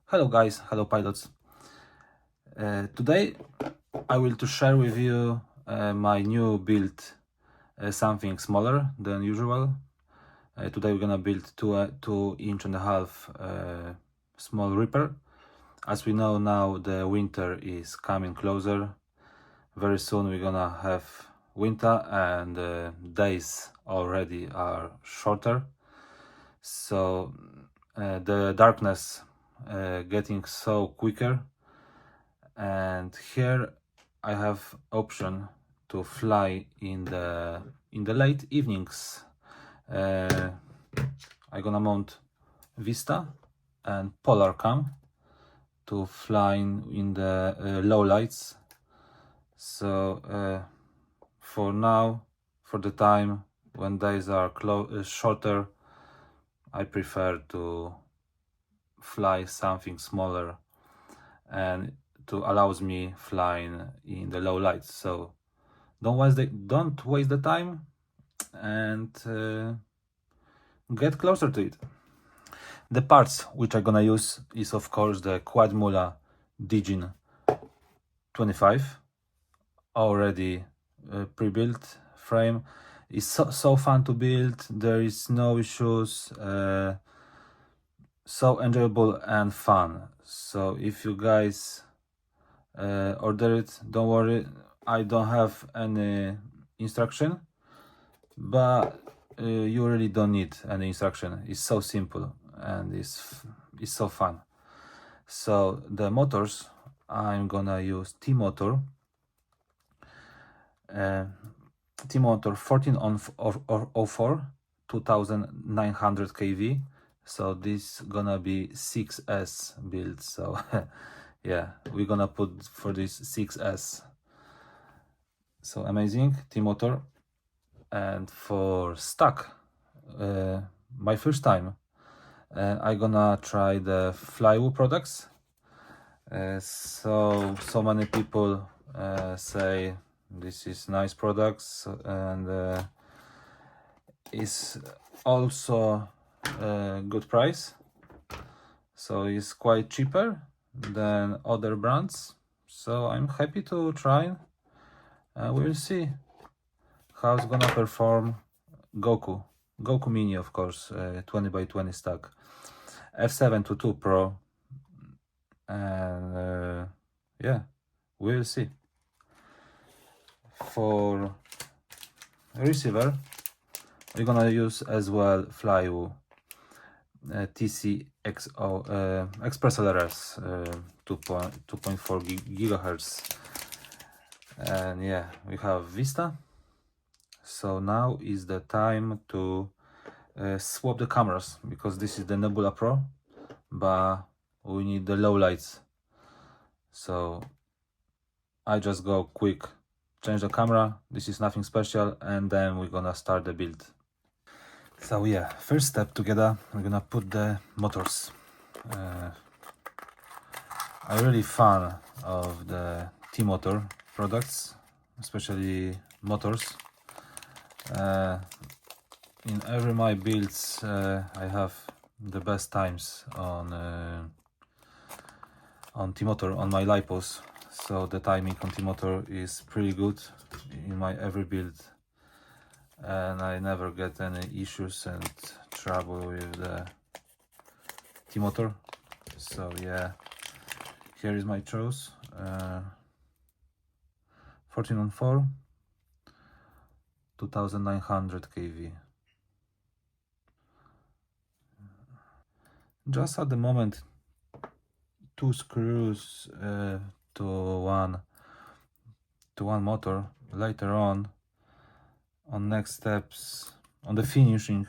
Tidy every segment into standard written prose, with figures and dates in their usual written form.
Hello guys, hello pilots. Today I will to share with you my new build, something smaller than usual. Today we're gonna build 2.5 inch small Reaper. As we know now, the winter is coming closer. Very soon we're gonna have winter and days already are shorter. So the darkness getting so quicker, and here I have option to fly in the late evenings. I'm gonna mount Vista and Polar Cam to fly in the low lights. So for now, for the time when days are shorter, I prefer to fly something smaller and to allows me flying in the low lights. So don't waste the time and get closer to it. The parts which I'm gonna use is of course the QUADMULA DJINN 25, already pre-built frame. It's so fun to build. There is no issues. So enjoyable and fun. So if you guys order it, don't worry, I don't have any instruction, but you really don't need any instruction. It's so simple and it's so fun. So the motors, I'm gonna use Tmotor. Tmotor 1404 2900 kV. So this gonna be 6S build. So yeah, we're gonna put for this 6S. So amazing, Tmotor. And for stock, my first time, I'm gonna try the Flywoo products. So many people say this is nice products, and it's also a good price. So it's quite cheaper than other brands. So I'm happy to try. We'll see how it's gonna perform. Goku Mini, of course, 20x20 stack, F722 Pro, and yeah, we'll see. For receiver, we're gonna use as well Flywoo TCXO Express ELRS 2.4 gigahertz, and yeah, we have Vista. So now is the time to swap the cameras, because this is the Nebula Pro, but we need the low lights. So I just go quick, change the camera. This is nothing special, and then we're gonna start the build. So yeah, first step together, we're gonna put the motors. I'm really fan of the Tmotor products, especially motors. In every my builds, I have the best times on Tmotor, on my lipos. So the timing on Tmotor is pretty good in my every build, and I never get any issues and trouble with the Tmotor. So yeah, here is my choice. 1404 2900 kV. Just at the moment, 2 screws to one motor. Later on next steps, on the finishing,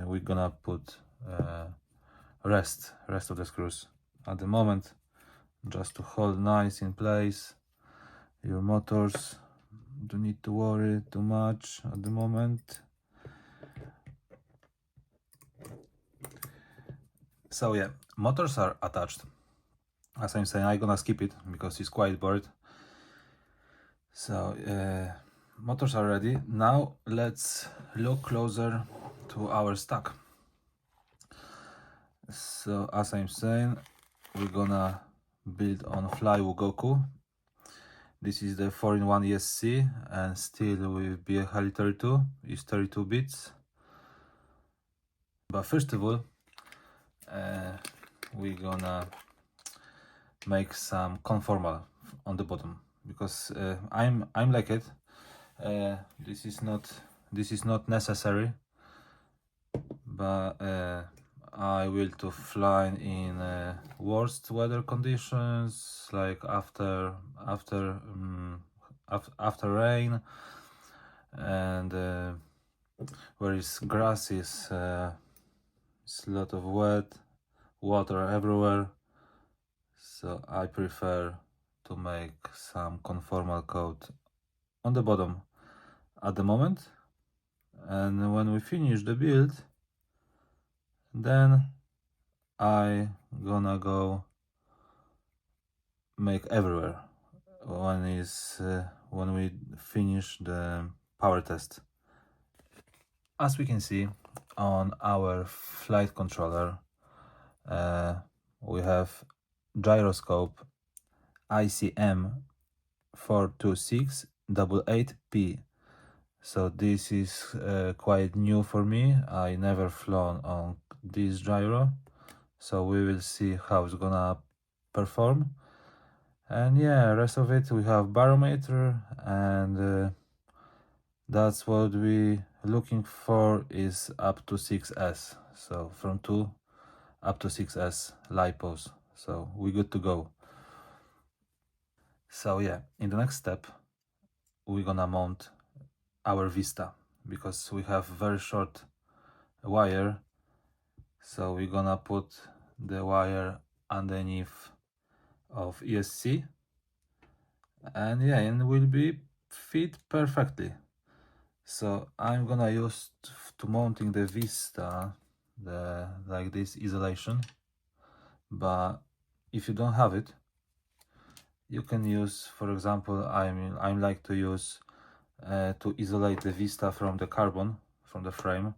we're gonna put rest of the screws. At the moment, just to hold nice in place your motors. Don't need to worry too much at the moment. So yeah, motors are attached. As I'm saying, I'm gonna skip it because it's quite bored. So motors are ready. Now let's look closer to our stack. So as I'm saying, we're gonna build on Flywoo Goku. This is the 4-in-1 ESC, and still with BL32 is 32 bits. But first of all, we're gonna make some conformal on the bottom, because I'm like it. This is not necessary, but I will to fly in worst weather conditions, like after rain, and where is grass is it's a lot of wet water everywhere. So I prefer to make some conformal code on the bottom at the moment, and when we finish the build, then I gonna go make everywhere when we finish the power test. As we can see on our flight controller, we have gyroscope ICM 42688P. So this is quite new for me. I never flown on this gyro, so we will see how it's gonna perform. And yeah, rest of it, we have barometer, and that's what we looking for is up to 6S. So from 2 up to 6S lipos. So we're good to go. So yeah, in the next step, we're gonna mount our Vista, because we have very short wire. So we're gonna put the wire underneath of ESC, and yeah, and will be fit perfectly. So I'm gonna use to mounting the Vista like this isolation, but if you don't have it, you can use, for example, I like to use to isolate the Vista from the carbon, from the frame.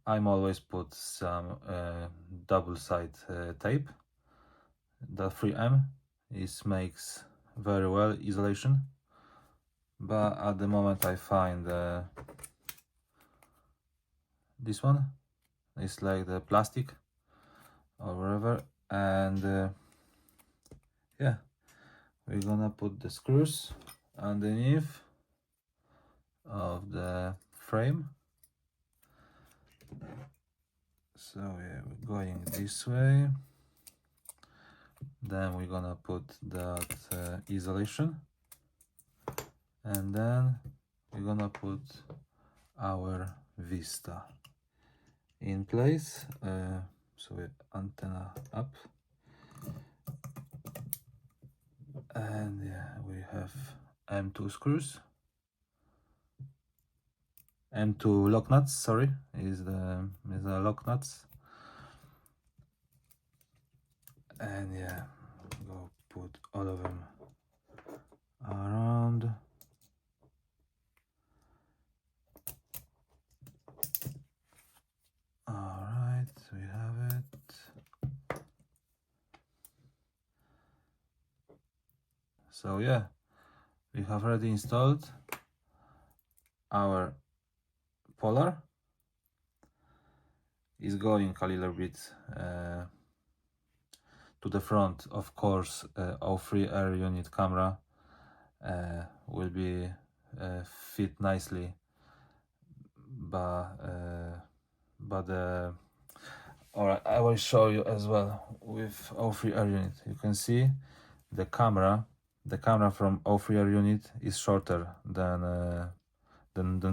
I'm always put some double side tape. The 3M makes very well isolation, but at the moment I find this one is like the plastic or whatever, and yeah, we're gonna put the screws underneath of the frame. So yeah, we're going this way. Then we're gonna put that isolation, and then we're gonna put our Vista in place. So antenna up, and yeah, we have M2 screws, M2 lock nuts. Sorry, is the lock nuts, and yeah, go put all of them around. All right, we have it. So yeah, we have already installed our polar. Is going a little bit to the front. Of course, 03 air unit camera will be fit nicely, but alright, I will show you as well with 03 air unit. You can see the camera from 03 air unit is shorter than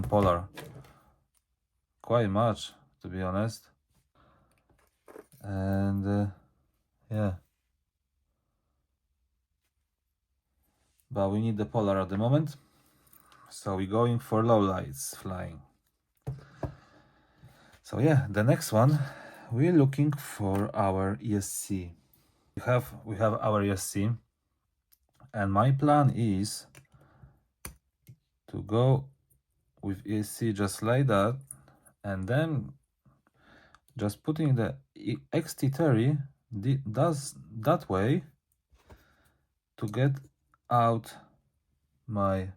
polar, quite much, to be honest. And yeah, but we need the polar at the moment, so we're going for low lights flying. So yeah, the next one, we're looking for our ESC. We have our ESC, and my plan is to go with ESC just like that, and then just putting the XT30 does that way to get out my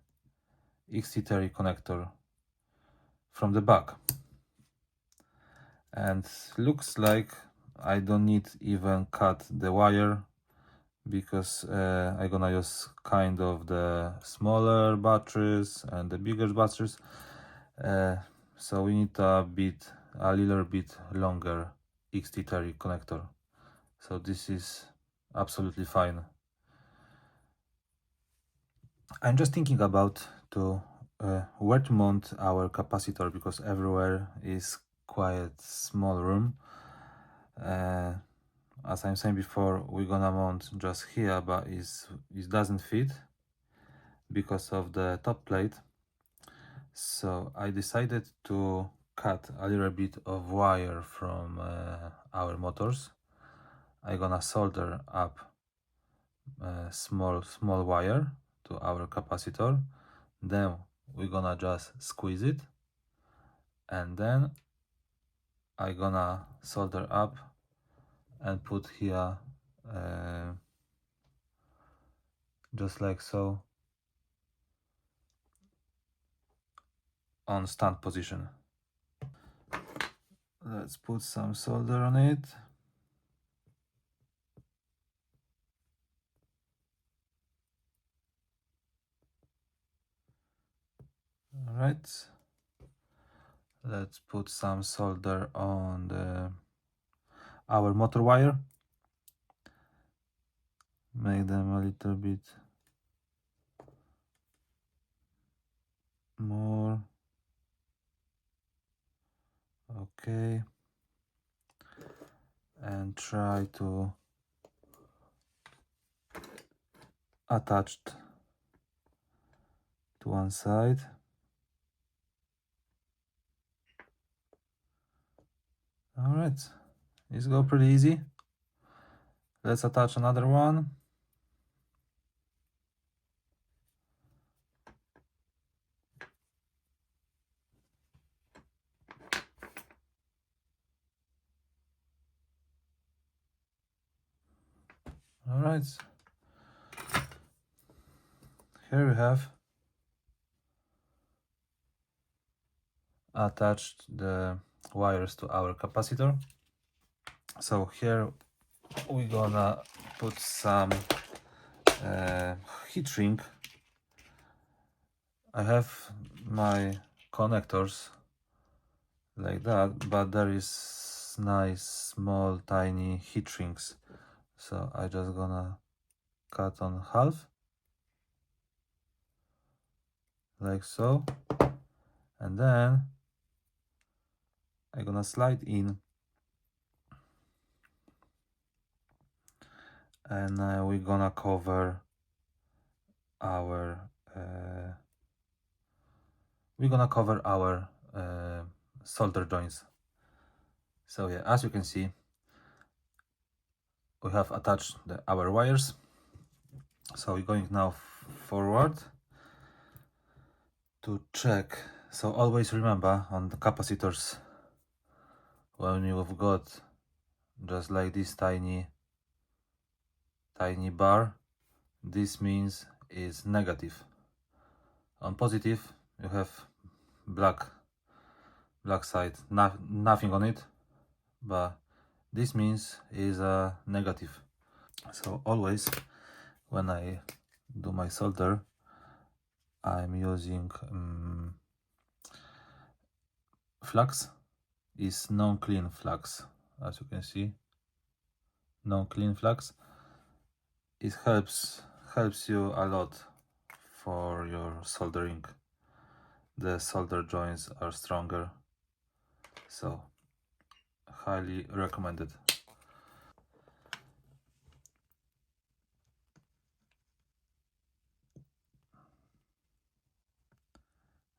XT30 connector from the back. And looks like I don't need even cut the wire, because I'm gonna use kind of the smaller batteries and the bigger batteries, so we need a little bit longer XT30 connector. So this is absolutely fine. I'm just thinking about where to mount our capacitor, because everywhere is quite small room. As I'm saying before, we're gonna mount just here, but it doesn't fit because of the top plate. So I decided to cut a little bit of wire from our motors. I'm gonna solder up small wire to our capacitor. Then we're gonna just squeeze it, and then I'm gonna solder up and put here just like so on stand position. Let's put some solder on it. All right, let's put some solder on our motor wire. Make them a little bit more. Okay, and try to attach to one side. All right, it's go pretty easy. Let's attach another one. All right, here we have attached the wires to our capacitor. So here we're gonna put some heat shrink. I have my connectors like that, but there is nice small tiny heat shrinks, so I just gonna cut on half like so, and then I'm gonna slide in, and we're gonna cover our solder joints. So yeah, as you can see, we have attached our wires. So we're going now forward to check. So always remember on the capacitors, when you've got just like this tiny bar, this means is negative. On positive you have black side, nothing on it, but this means is a negative. So always when I do my solder, I'm using flux is non-clean flux. As you can see, non-clean flux, it helps you a lot for your soldering. The solder joints are stronger, so highly recommended.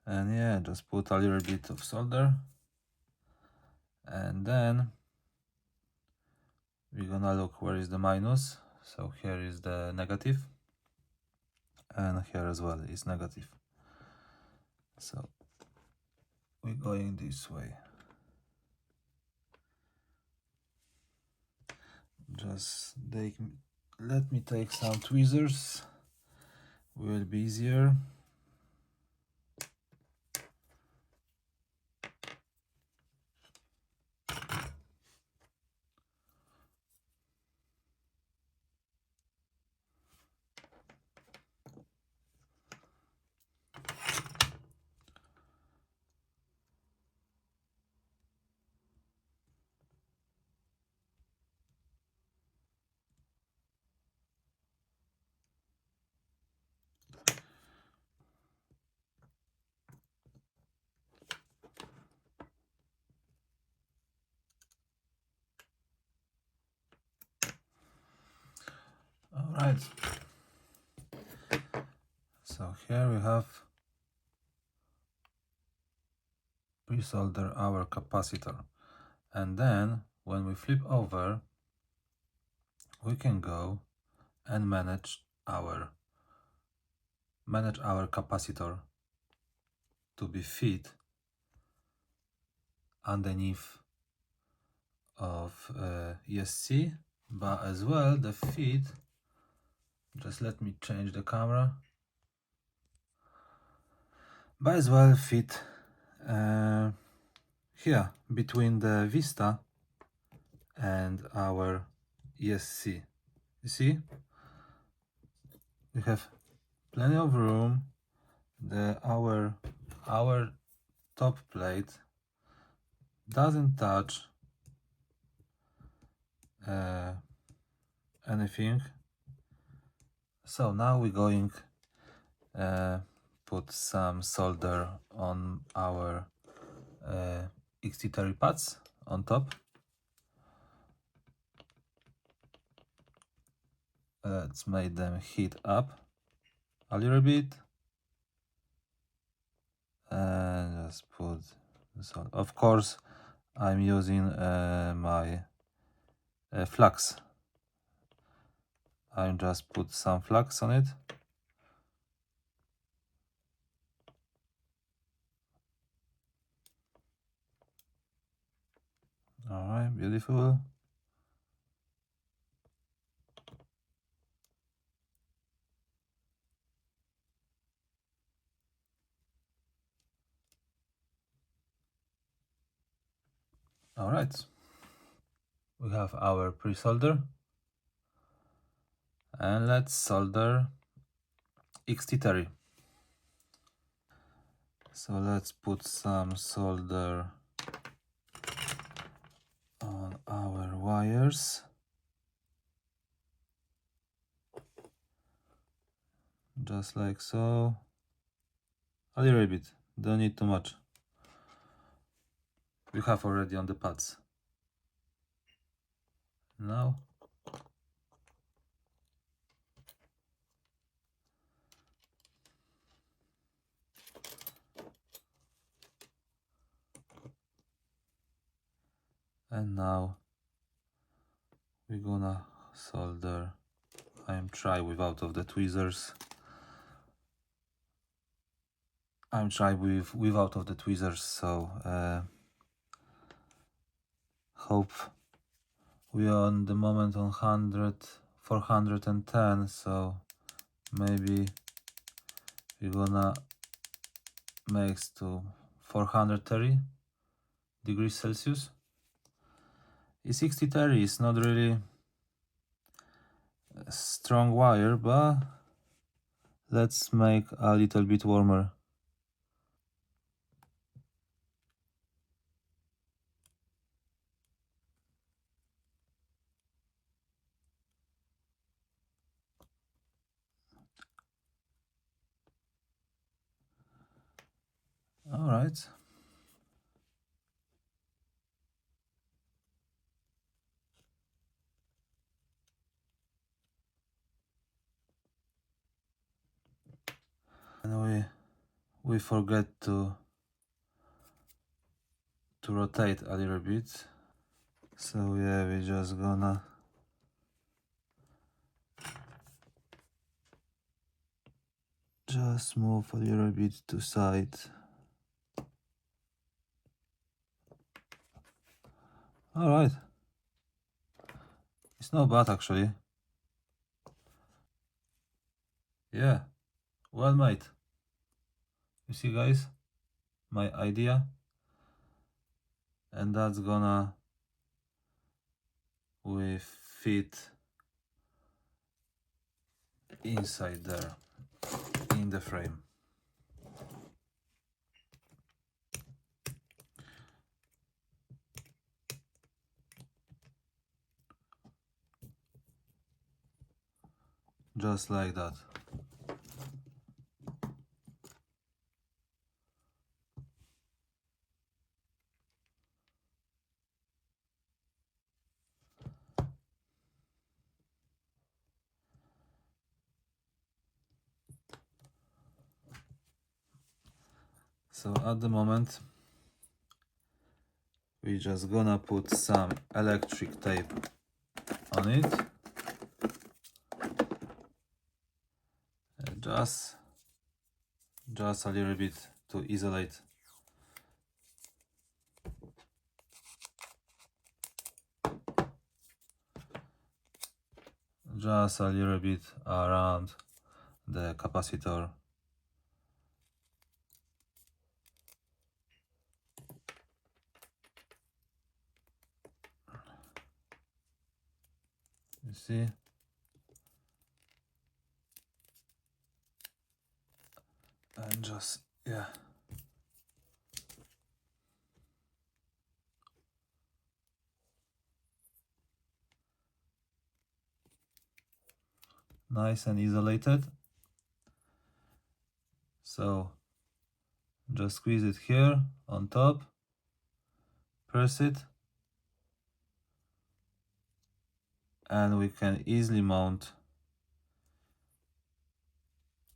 And yeah, just put a little bit of solder, and then we're gonna look where is the minus. So here is the negative, and here as well is negative. So we're going this way. Just let me take some tweezers, will be easier. All right. So here we have pre-solder our capacitor, and then when we flip over, we can go and manage our capacitor to be fit underneath of ESC, but as well the fit, just let me change the camera, but as well fit here between the Vista and our ESC. You see, we have plenty of room. Our top plate doesn't touch anything. So now we're going put some solder on our XT30 pads on top. Let's make them heat up a little bit and just put this on. Of course, I'm using my flux. I just put some flux on it. All right, beautiful. All right, we have our pre-solder, and let's solder XT30. So let's put some solder on our wires, just like so. A little bit, don't need too much. We have already on the pads. Now we're gonna solder. I'm try without of the tweezers. I'm try without of the tweezers, so hope we are on the moment on 410, so maybe we're gonna make to 430 degrees Celsius. E6030 is not really a strong wire, but let's make a little bit warmer. All right. And we forget to rotate a little bit. So yeah, we're just gonna just move a little bit to side. All right. It's not bad actually. Yeah, well made. You see guys, my idea, and that's gonna fit inside there in the frame. Just like that. So at the moment we're just gonna put some electric tape on it, just a little bit to isolate. Just a little bit around the capacitor. You see? And just, yeah. Nice and isolated. So just squeeze it here on top, press it, and we can easily mount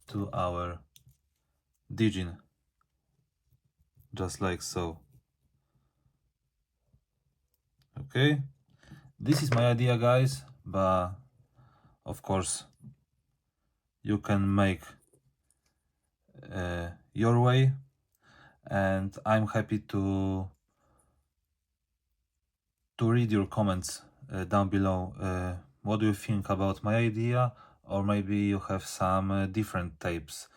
to our DJINN, just like so. Okay, this is my idea guys, but of course you can make your way, and I'm happy to read your comments down below. What do you think about my idea, or maybe you have some different tapes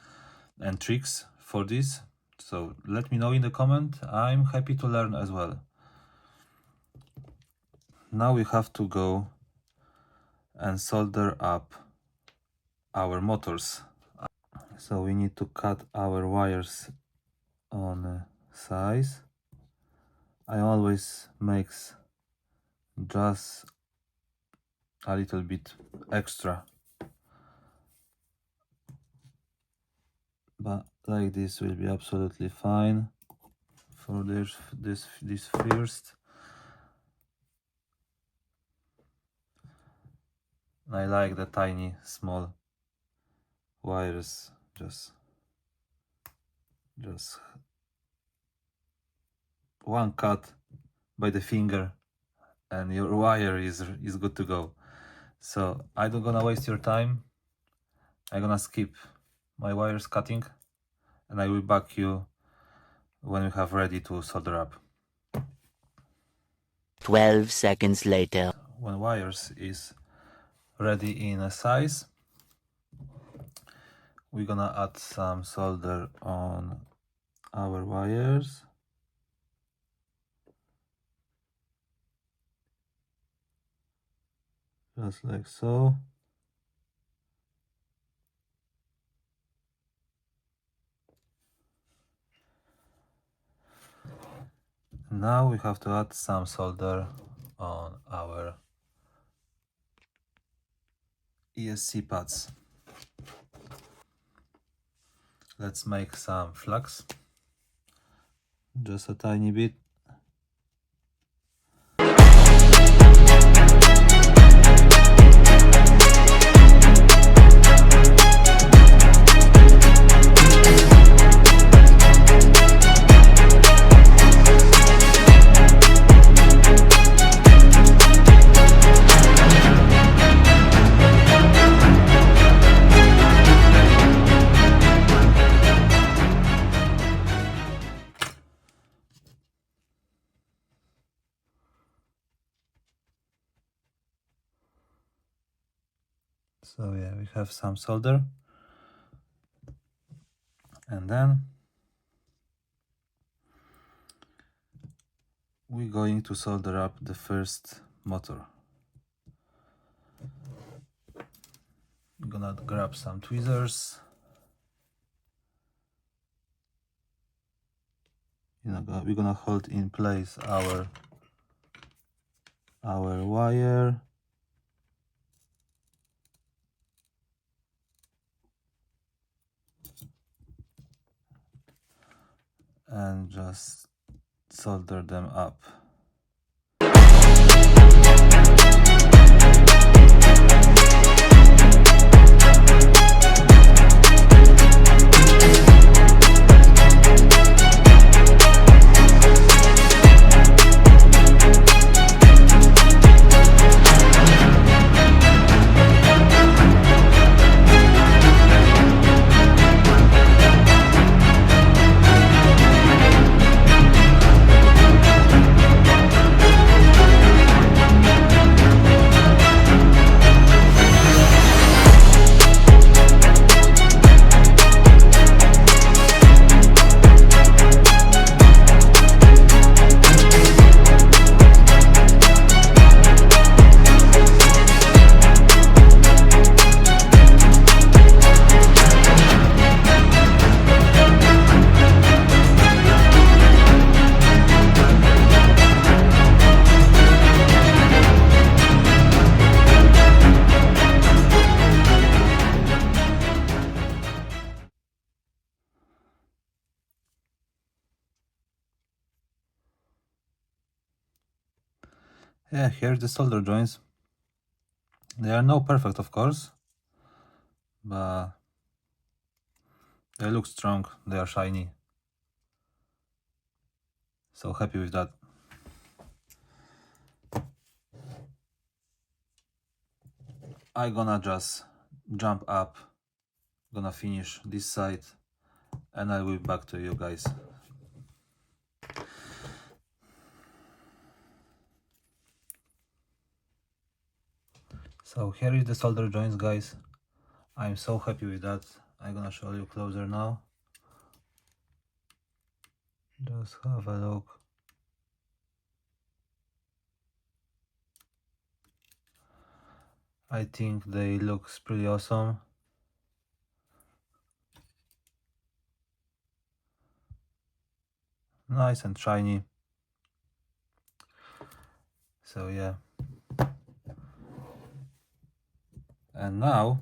and tricks for this? So let me know in the comment. I'm happy to learn as well. Now we have to go and solder up our motors. So we need to cut our wires on size. I always makes just a little bit extra, but like this will be absolutely fine for this first. I like the tiny small wires, just one cut by the finger and your wire is good to go. So I don't gonna waste your time. I'm gonna skip my wires cutting, and I will back you when we have ready to solder up. 12 seconds later. When wires is ready in a size, we're gonna add some solder on our wires. Just like so. Now we have to add some solder on our ESC pads. Let's make some flags, just a tiny bit. So yeah, we have some solder, and then we're going to solder up the first motor. I'm gonna grab some tweezers. We're gonna hold in place our wire. And just solder them up. Yeah, here's the solder joints. They are not perfect, of course, but they look strong, they are shiny. So happy with that. I'm gonna just jump up, gonna finish this side, and I will be back to you guys. So here is the solder joints, guys. I'm so happy with that. I'm gonna show you closer now. Just have a look. I think they look pretty awesome. Nice and shiny. So yeah. And now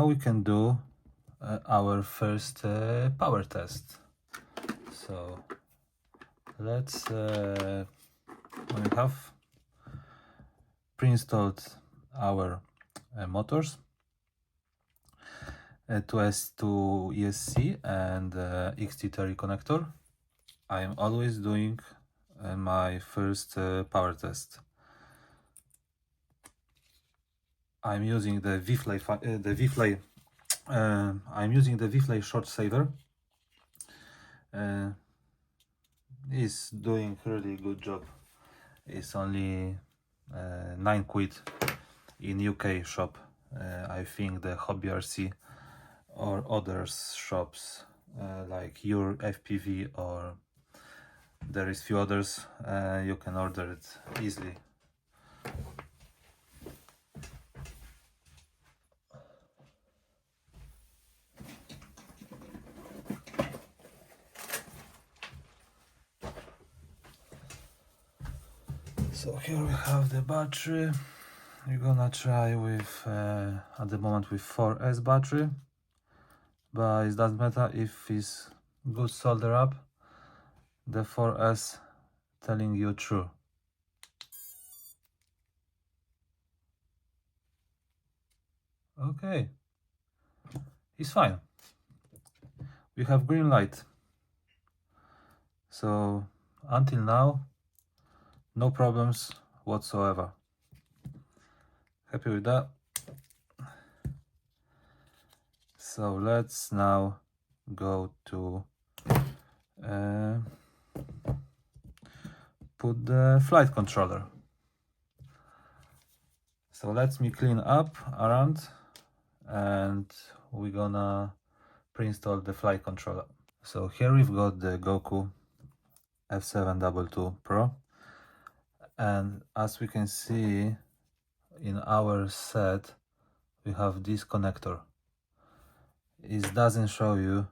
we can do our first power test. So let's when we have pre-installed our motors to ESC and XT30 connector, I am always doing my first power test. I'm using the I'm using the V-Fly short saver. It's doing really good job. It's only 9 quid in UK shop. I think the Hobby RC or others shops like your FPV, or there is few others, you can order it easily. So here we have the battery. We're gonna try with at the moment with 4S battery, but it doesn't matter if it's good solder up. The 4S telling you true. Okay, it's fine. We have green light. So until now, no problems whatsoever. Happy with that. So let's now go to put the flight controller. So let me clean up around and we're gonna pre-install the flight controller. So here we've got the Goku F722 Pro, and as we can see in our set we have this connector. It doesn't show you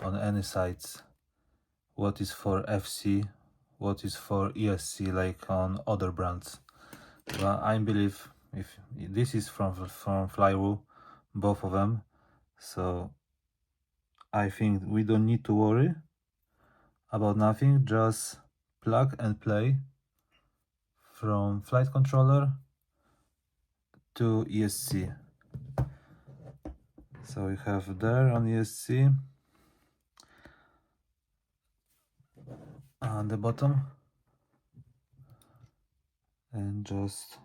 on any sites what is for FC, what is for ESC like on other brands. Well, I believe if this is from Flywoo, both of them, so I think we don't need to worry about nothing. Just plug and play from flight controller to ESC. So we have there on ESC on the bottom, and just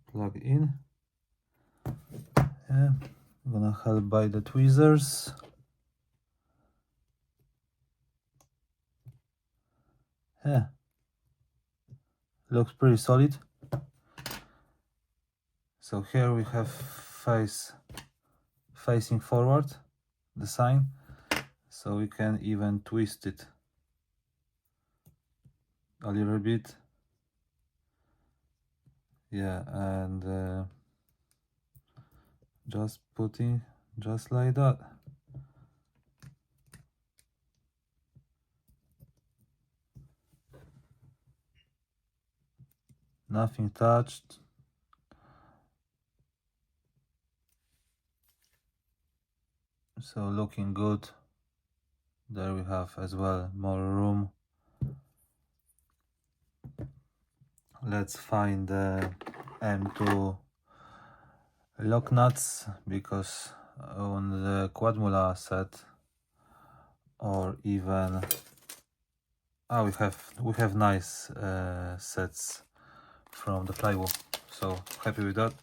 plug in. Yeah, I'm gonna help by the tweezers. Yeah, looks pretty solid. So here we have facing forward the sign, so we can even twist it a little bit. Yeah, and just putting just like that. Nothing touched. So looking good. There we have as well more room. Let's find the M2 lock nuts, because on the QUADMULA set, or even we have nice sets from the Flywoo, so happy with that.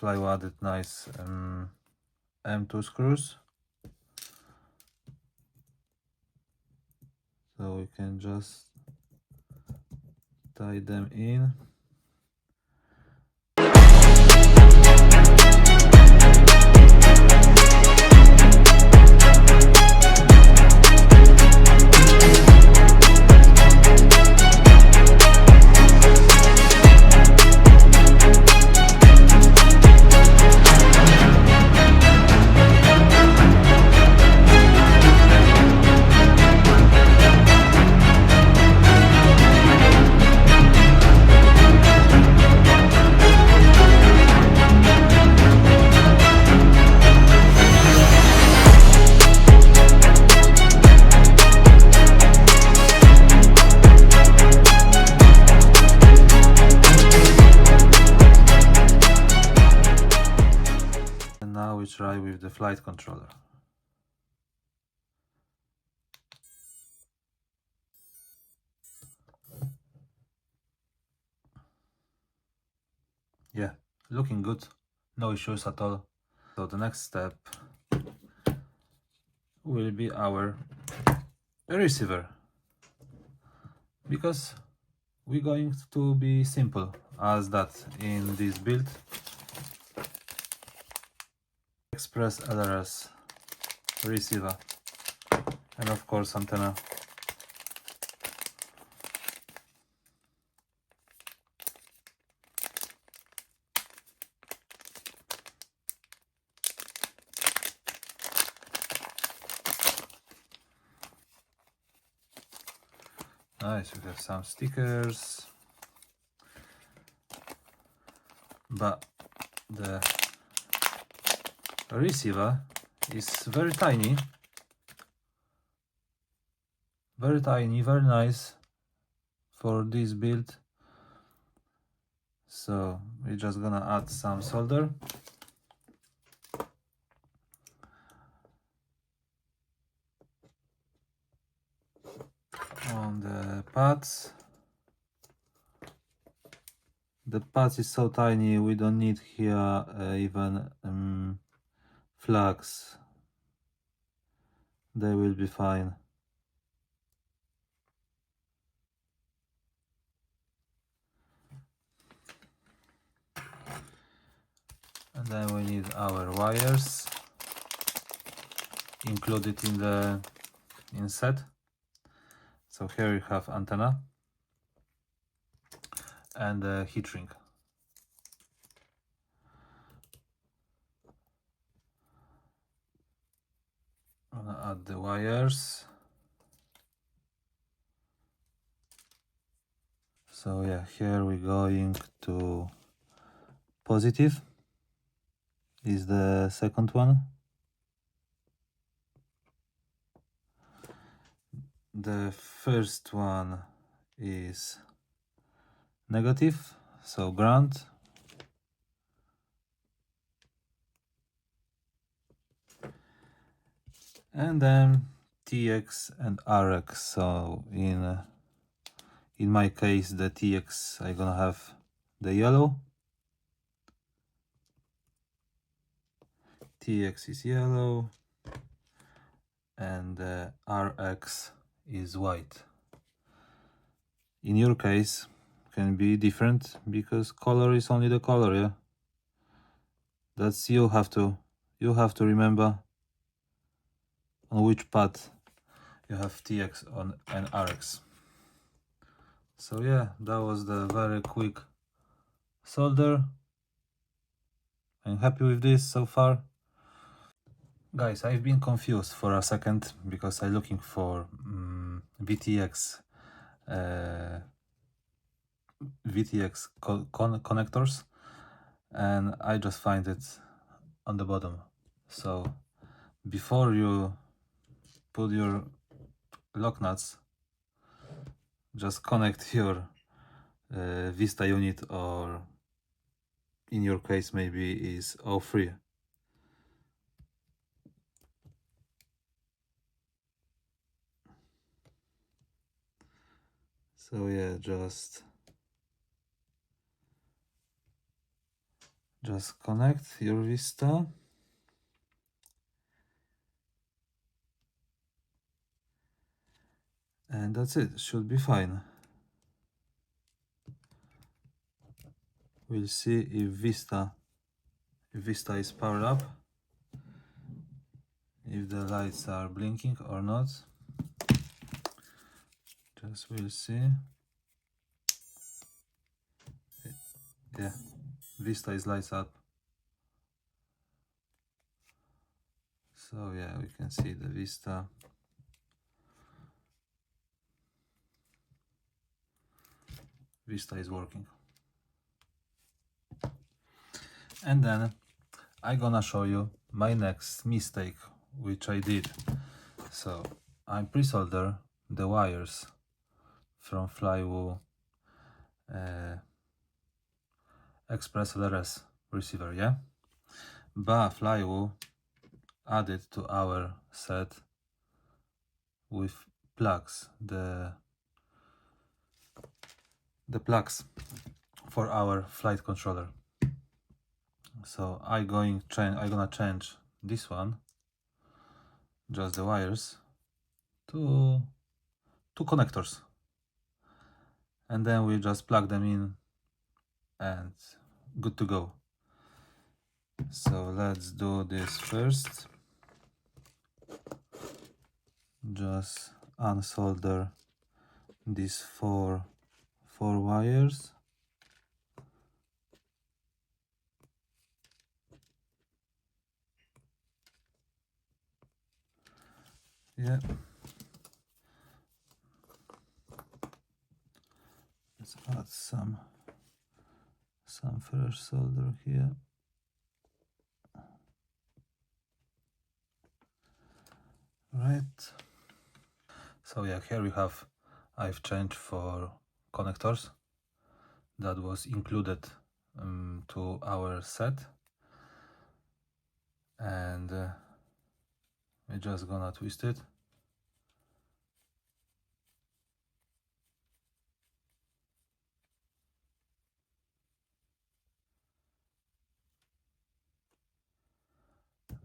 Flywoo added nice M2 screws, so we can just tie them in. Now we try with the flight controller. Yeah, looking good, no issues at all. So the next step will be our receiver, because we're going to be simple as that in this build. Express ELRS receiver, and of course antenna. Nice, we have some stickers, but the receiver is very tiny, very nice for this build. So we're just gonna add some solder. On the pads. The pads is so tiny, we don't need here even flags. They will be fine. And then we need our wires included in the set. So here you have antenna and a heat shrink. I'm gonna add the wires. So yeah, here we're going to positive is the second one. The first one is negative, so ground. And then TX and RX. So in my case, the TX, I'm gonna have the yellow. TX is yellow and the RX is white. In your case, can be different because color is only the color, yeah. That's you have to remember on which path you have TX on and RX. So yeah, that was the very quick solder. I'm happy with this so far. Guys, I've been confused for a second because I'm looking for VTX connectors, and I just find it on the bottom. So before you put your lock nuts, just connect your Vista unit, or in your case maybe is 03. So yeah, just connect your Vista. And that's it, should be fine. We'll see if Vista is powered up, if the lights are blinking or not. Just we'll see. Yeah, Vista is lights up. So yeah, we can see the Vista. Vista is working. And then I'm gonna show you my next mistake, which I did. So I pre-solder the wires from Flywoo Express ELRS receiver, yeah? But Flywoo added to our set with plugs, the plugs for our flight controller. So I'm gonna change this one, just the wires, to connectors, and then we just plug them in and good to go. So let's do this first. Just unsolder these four wires. Yeah. Let's add some fresh solder here. Right. So yeah, here we have, I've changed for connectors that was included to our set, and we're just gonna twist it.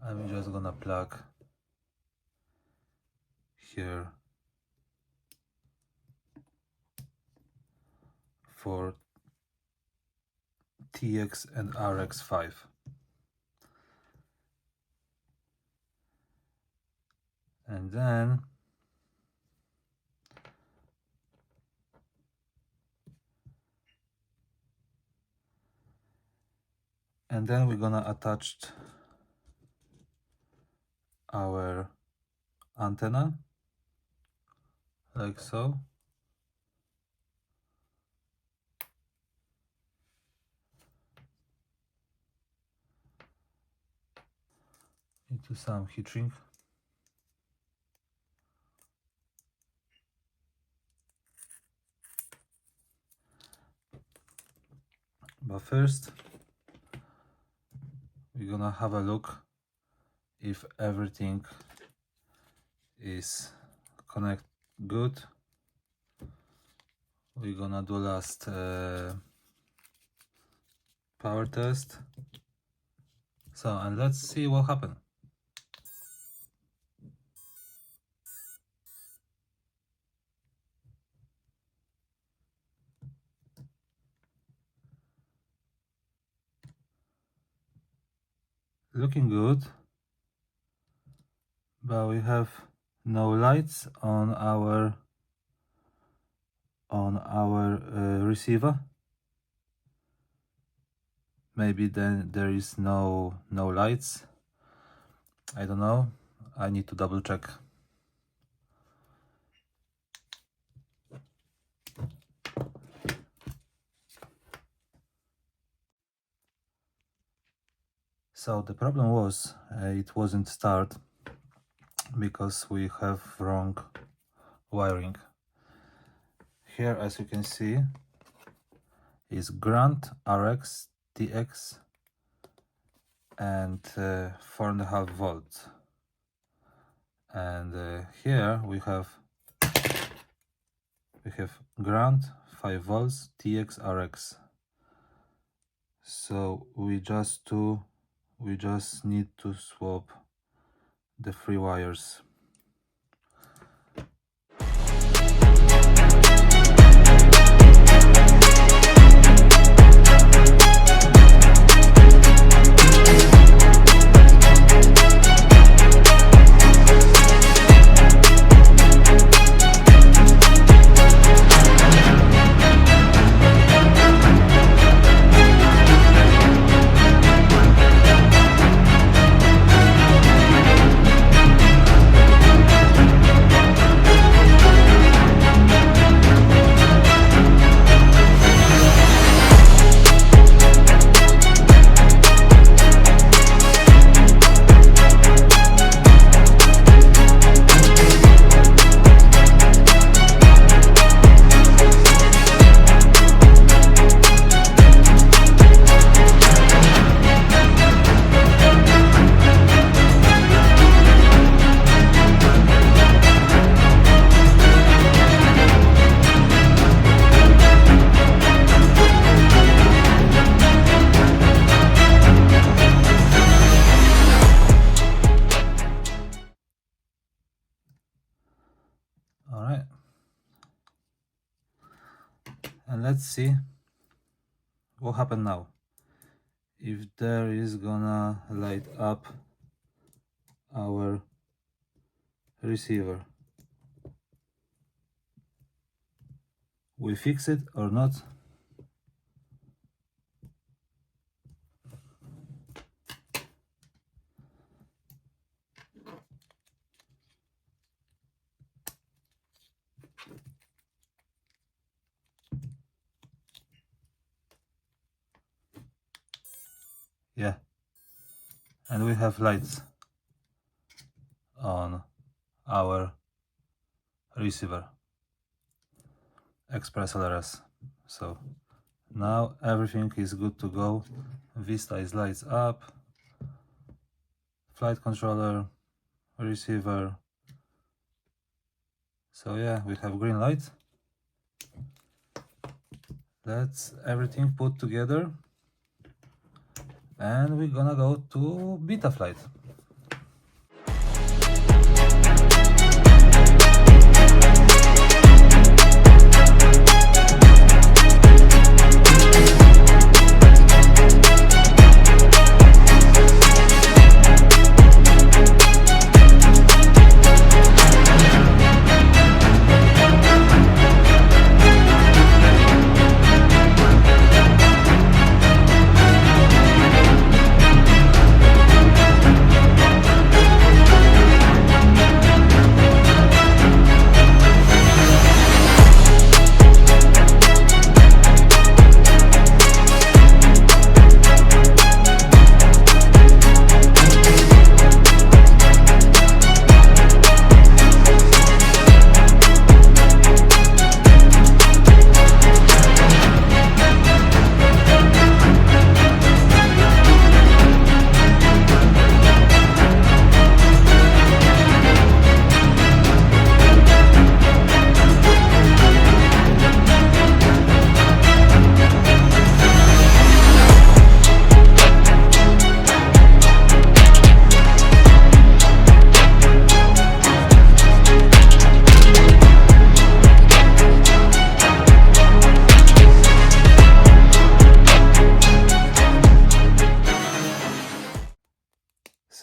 And we're just gonna plug here for TX and RX5. And then we're gonna attach our antenna like so. Into some heat shrink. But first we're gonna have a look if everything is connect good. We're gonna do last power test. So, and let's see what happened. Looking good, but we have no lights on our receiver. Maybe then there is no lights. I don't know. I need to double check. So the problem was it wasn't start because we have wrong wiring. Here, as you can see, is ground, RX, TX, and 4.5 volts. And here we have ground, 5 volts, TX, RX. So we just need to swap the 3 wires. Alright, and let's see what happened now. If there is gonna light up our receiver. We fix it or not? Yeah, and we have lights on our receiver, Express ELRS. So now everything is good to go. Vista is lights up, flight controller, receiver. So yeah, we have green light. Let's everything put together, and we're gonna go to beta flight.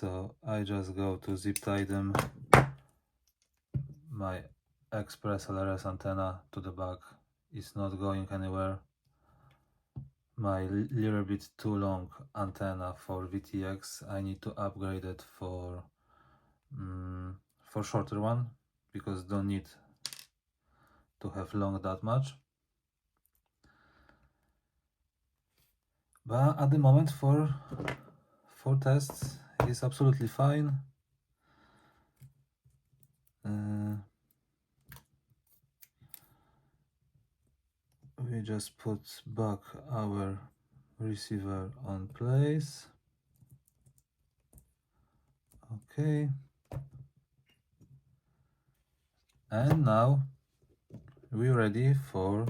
So I just go to zip tie them my Express ELRS antenna to the back. It's not going anywhere. My little bit too long antenna for VTX. I need to upgrade it for shorter one, because don't need to have long that much. But at the moment for tests is absolutely fine. We just put back our receiver on place. Okay. And now we're ready for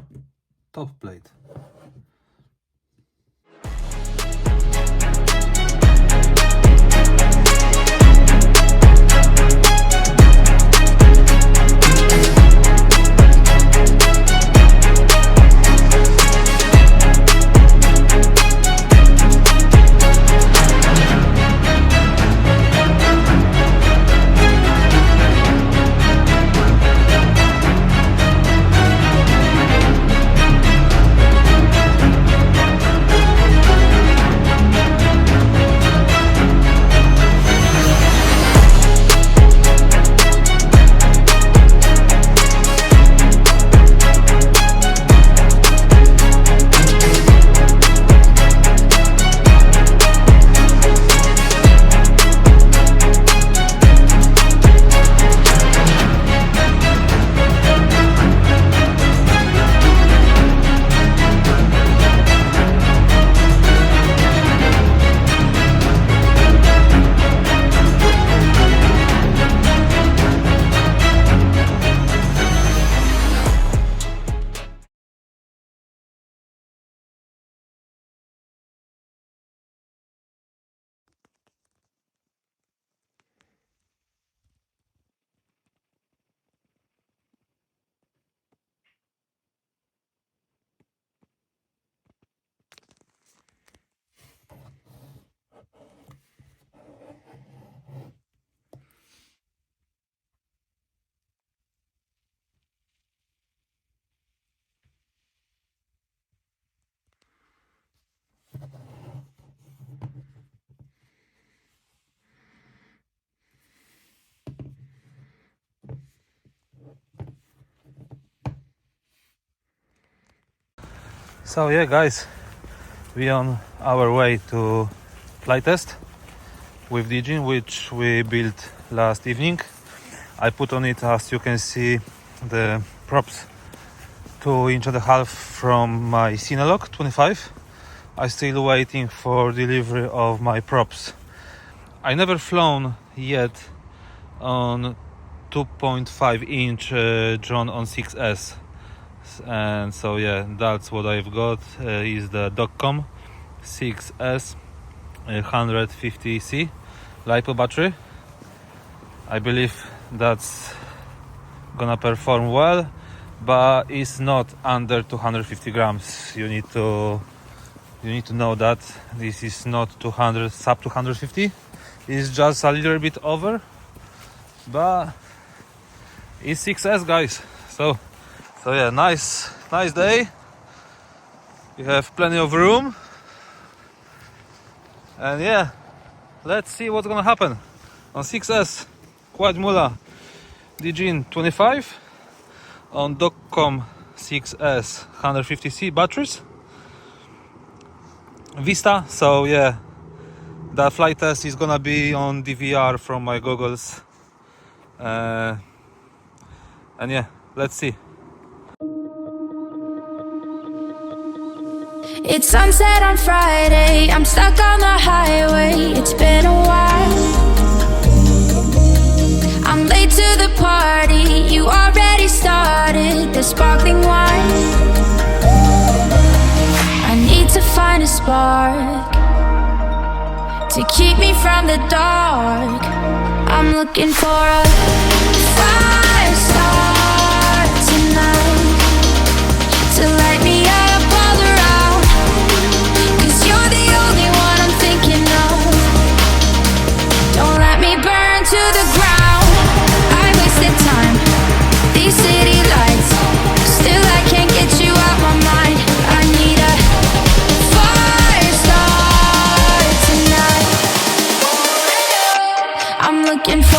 top plate. So yeah guys, we on our way to flight test with DJINN, which we built last evening. I put on it, as you can see, the props 2.5 inches from my Cinelog 25. I'm still waiting for delivery of my props. I never flown yet on 2.5 inch drone on 6S. And so yeah, that's what I've got. Is the Dogcom 6S 150C LiPo battery. I believe that's gonna perform well, but it's not under 250 grams. You need to know that this is not sub 250. It's just a little bit over, but it's 6S guys. So yeah, nice day. You have plenty of room, and yeah, let's see what's gonna happen on 6S QUADMULA DJINN 25 on Dogcom 6S 150C batteries Vista. So yeah, that flight test is gonna be on DVR from my goggles, and yeah, let's see. It's sunset on Friday, I'm stuck on the highway, it's been a while. I'm late to the party, you already started the sparkling wine. I need to find a spark to keep me from the dark. I'm looking for a fire start tonight to light me up all around, 'cause you're the only one I'm thinking of. Don't looking for